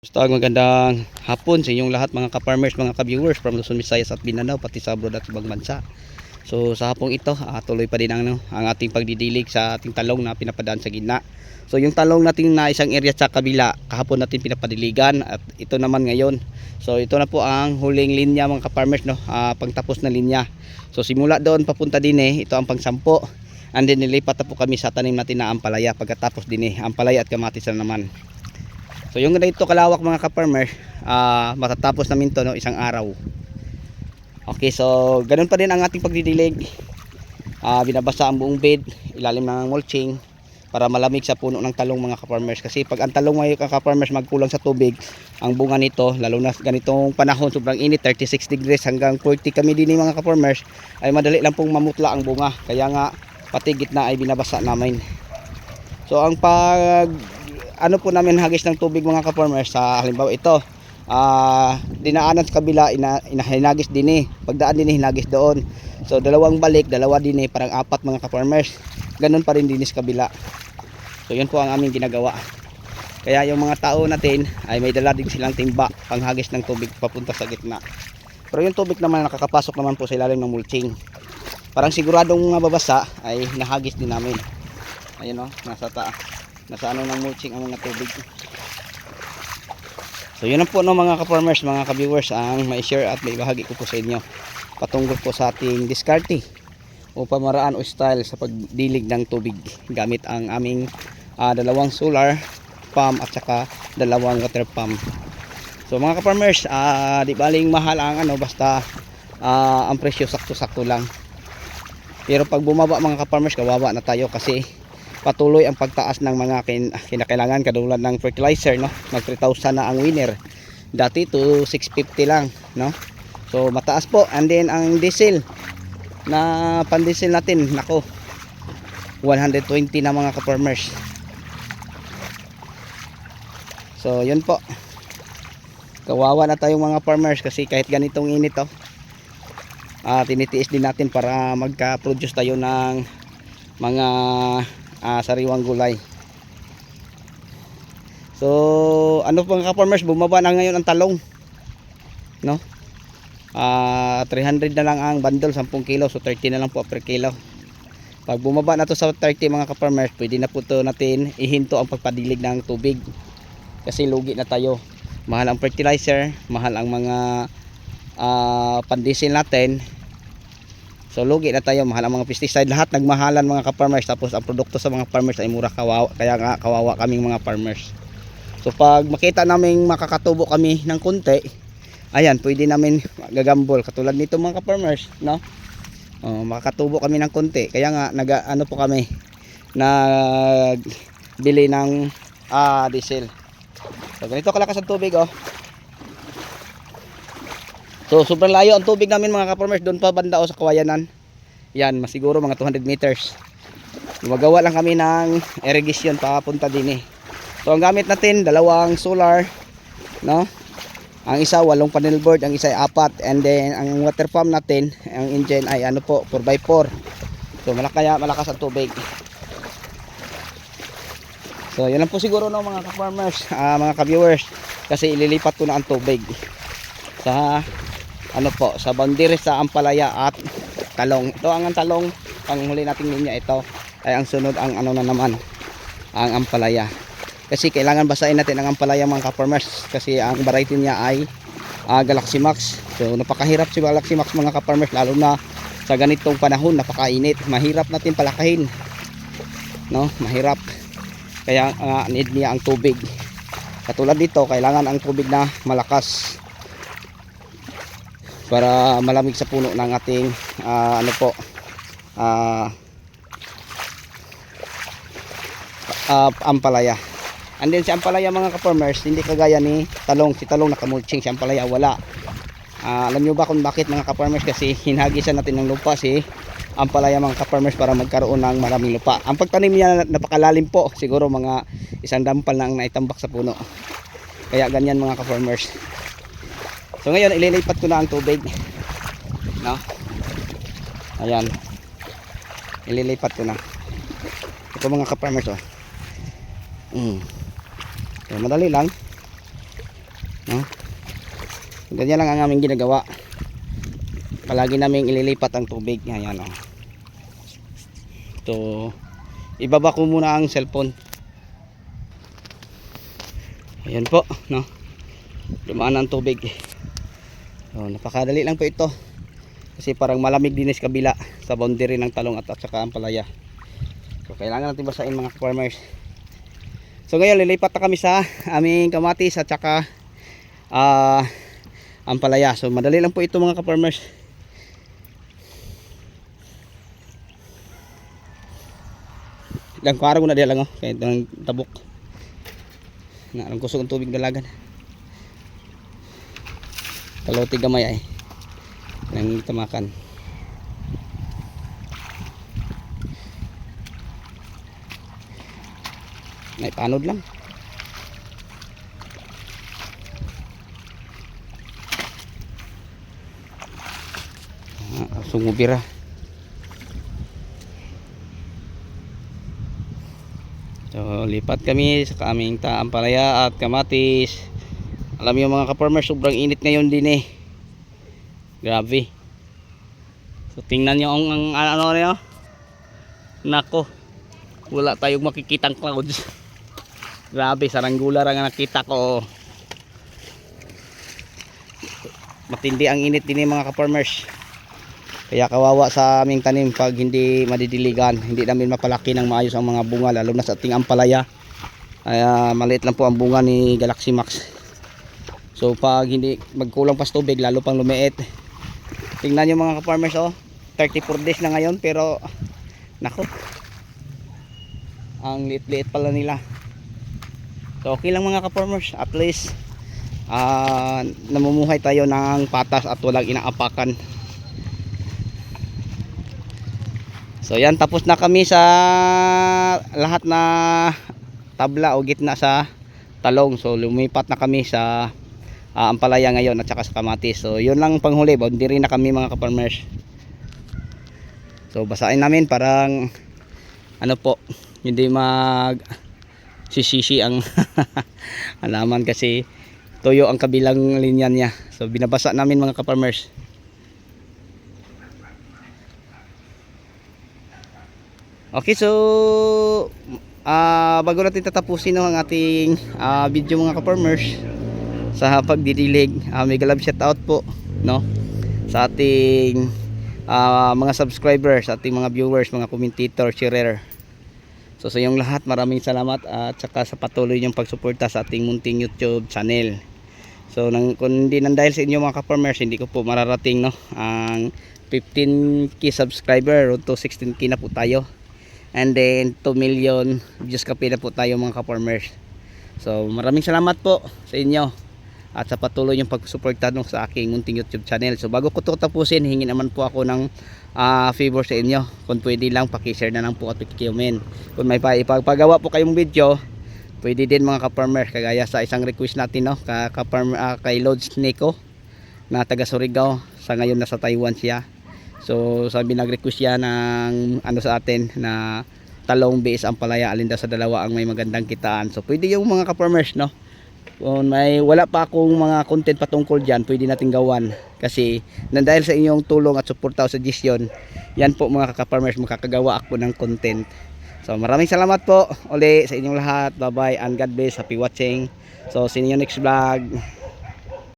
Basta magandang hapon sa inyong lahat mga ka-farmers, mga ka-viewers from Luzon, Visayas at Mindanao, pati sa abroad at ibang bansa. So sa hapong ito, tuloy pa din ang ating pagdidilig sa ating talong na pinapadaan sa gitna. So yung talong natin na isang area sa kabila, kahapon natin pinapadiligan at ito naman ngayon. So ito na po ang huling linya mga ka-farmers, no? Pangtapos na linya. So simula doon papunta din ito ang pangsampo. And then nilipat na po kami sa tanim natin na ampalaya. Pagkatapos din ampalaya at kamatis na naman. So yung ganito kalawak mga ka-farmer, matatapos namin to, no, isang araw. Okay, so ganun pa din ang ating pagdidilig. Binabasa ang buong bed, ilalim ng mulching para malamig sa puno ng talong mga ka-farmers. Kasi pag ang talong ngayon ka-farmers magkulang sa tubig, ang bunga nito, lalo na ganitong panahon, sobrang init, 36 degrees hanggang 40 kami din mga ka-farmers, ay madali lang pong mamutla ang bunga. Kaya nga pati gitna ay binabasa namin. So ang ano po namin hagis ng tubig mga ka-farmers, sa halimbawa ito, dinaanan sa kabila, hinagis din pagdaan din hinagis doon. So dalawang balik, dalawa din parang apat mga ka-farmers. Ganun pa rin din sa kabila. So yun po ang aming ginagawa. Kaya yung mga tao natin ay may dala din silang timba panghagis ng tubig papunta sa gitna. Pero yung tubig naman nakakapasok naman po sa ilalim ng mulching. Parang siguradong mababasa ay nahagis din namin. Ayun, nasa nasa ano ng mulching ang mga tubig. So yun lang po, no, mga ka-farmers, mga ka-viewers, ang mai-share at may bahagi ko po sa inyo patungkol po sa ating diskarte o pamaraan o style sa pagdilig ng tubig gamit ang aming dalawang solar pump at saka dalawang water pump. So mga ka-farmers, di baling mahal ang basta ang presyo sakto-sakto lang. Pero pag bumaba mga ka-farmers, kawawa na tayo kasi patuloy ang pagtaas ng mga kinakailangan katulad ng fertilizer, no? Mag 3,000 na ang winner. Dati to 650 lang, no? So mataas po. And then ang diesel na pan-diesel natin, nako, 120 na mga ka-farmers. So yun po. Kawawa na tayong mga farmers kasi kahit ganitong init, tinitiis din natin para magka-produce tayo ng mga sariwang gulay. So ano po mga ka-farmers, bumaba na ngayon ang talong, no? 300 na lang ang bundle, 10 kilo, so 30 na lang po per kilo. Pag bumaba na to sa 30 mga ka-farmers, pwede na po to natin ihinto ang pagpadilig ng tubig kasi lugi na tayo. Mahal ang fertilizer, mahal ang mga pan-diesel natin. So lugi na tayo, mahal ang mga pesticide, lahat nagmahalan mga ka-farmers. Tapos ang produkto sa mga farmers ay mura, kaya nga kawawa kaming mga farmers. So pag makita namin makakatubo kami ng konti, ayan, pwede namin gagambol katulad nito mga ka-farmers, no? Makakatubo kami ng konti, kaya nga ano po kami, nagbili ng diesel. So ganito kalakas ang tubig, So sobrang layo ang tubig namin mga ka-farmers, doon pa banda sa Kawayanan. Yan, masiguro mga 200 meters. Gumagawa lang kami ng irrigation papunta din. So ang gamit natin, dalawang solar, no? Ang isa 8 panel board, ang isa ay 4. And then ang water pump natin, ang engine ay 4x4. So malakas ang tubig. So yan lang po siguro, no, mga ka-farmers, mga ka-viewers, kasi ililipat ko na ang tubig sa sa boundary sa ampalaya at talong. Ito ang talong, panghuli nating linya. Ito ay ang sunod ang na naman, ang ampalaya. Kasi kailangan basahin natin ang ampalaya mga ka-farmers kasi ang variety niya ay Galaxy Max. So napakahirap si Galaxy Max mga ka-farmers, lalo na sa ganitong panahon, napakainit. Mahirap natin palakahin, no? Mahirap. Kaya need niya ang tubig. Katulad dito, kailangan ang tubig na malakas para malamig sa puno ng ating ampalaya. And then si ampalaya mga ka-farmers, hindi kagaya ni talong. Si talong nakamulching, si ampalaya wala. Alam nyo ba kung bakit mga ka-farmers? Kasi hinagisan natin ng lupa si ampalaya mga ka-farmers para magkaroon ng maraming lupa. Ang pagtanim niya napakalalim po, siguro mga 1 dampal na ang naitambak sa puno. Kaya ganyan mga ka-farmers. So ngayon ililipat ko na ang tubig, no? Ayan, ililipat ko na ito mga ka-farmers. So, madali lang. no? Ganyan lang ang aming ginagawa. Palagi naming ililipat ang tubig. Ayan, oh. So ibaba ko muna ang cellphone. Ayan po, no? Dumaan ang tubig. So napakadali lang po ito. Kasi parang malamig din sa kabila sa boundary ng talong at saka ang palaya. So kailangan natin basahin mga farmers. So ngayon lilipat na kami sa aming kamatis at saka ang palaya. So madali lang po ito mga ka-farmers. Ilang kwarang na diyan lang, oh. Kaya itong tabok na ang kusog ng tubig dalagan. Kaloti gamay ay nang tamakan. Naipanod lang. Sumubira. So lipat kami sa aming ampalaya at kamatis. Alam niyo mga ka-farmers, sobrang init ngayon din eh. Grabe. So tingnan niyo ang ano niyo. Nako. Wala tayong makikitang clouds. Grabe, saranggola ra nga nakita ko. Matindi ang init din eh mga ka-farmers. Kaya kawawa sa aming tanim pag hindi madidiligan, hindi namin mapalaki ng maayos ang mga bunga, lalo na sa ating ampalaya. Maliit lang po ang bunga ni Galaxy Max. So pag hindi magkulang pa sa tubig, lalo pang lumiit. Tingnan nyo mga ka-farmers, oh, 34 days na ngayon pero nako, ang liit-liit pala nila. So okay lang mga ka-farmers, at least namumuhay tayo ng patas at walang inaapakan. So yan, tapos na kami sa lahat na tabla o gitna sa talong. So lumipat na kami sa ampalaya ngayon at saka sa kamatis. So yun lang panghuli, boundary na kami mga ka-farmers. So basahin namin parang ano po, hindi mag sisisi ang halaman kasi tuyo ang kabilang linya niya. So binabasa namin mga ka-farmers. Okay, so bago natin tatapusin ang ating video mga ka-farmers sa pagdidilig, mega love shout out po, no, sa ating mga subscribers, sa ating mga viewers, mga commentator, sharer. So sa inyong lahat, maraming salamat at saka sa patuloy niyong pagsuporta sa ating munting YouTube channel. So kung hindi nang dahil sa inyo mga ka-farmers, hindi ko po mararating, no, ang 15k subscriber, to 16k na po tayo. And then 2 million views kape na po tayo mga ka-farmers. So maraming salamat po sa inyo at sa patuloy yung pagsuporta sa aking munting YouTube channel. So bago ko ito tapusin, hingi naman po ako ng favor sa inyo. Kung pwede lang, pakishare na lang po at pakicomment. Kung may ipagpagawa po kayong video, pwede din mga ka-farmers, kagaya sa isang request natin, no, kay Lods Nico na taga Surigao, sa ngayon nasa Taiwan siya. So sabi, nag-request siya ng ano sa atin na talong base ampalaya, alin daw sa dalawa ang may magandang kitaan. So pwede yung mga ka-farmers, no, kung may wala pa akong mga content patungkol dyan, pwede natin gawan. Kasi dahil sa inyong tulong at suporta o suggestion, yan po mga ka-farmers, makakagawa ako ng content. So maraming salamat po uli sa inyong lahat. Bye bye and God bless. Happy watching. So see you next vlog.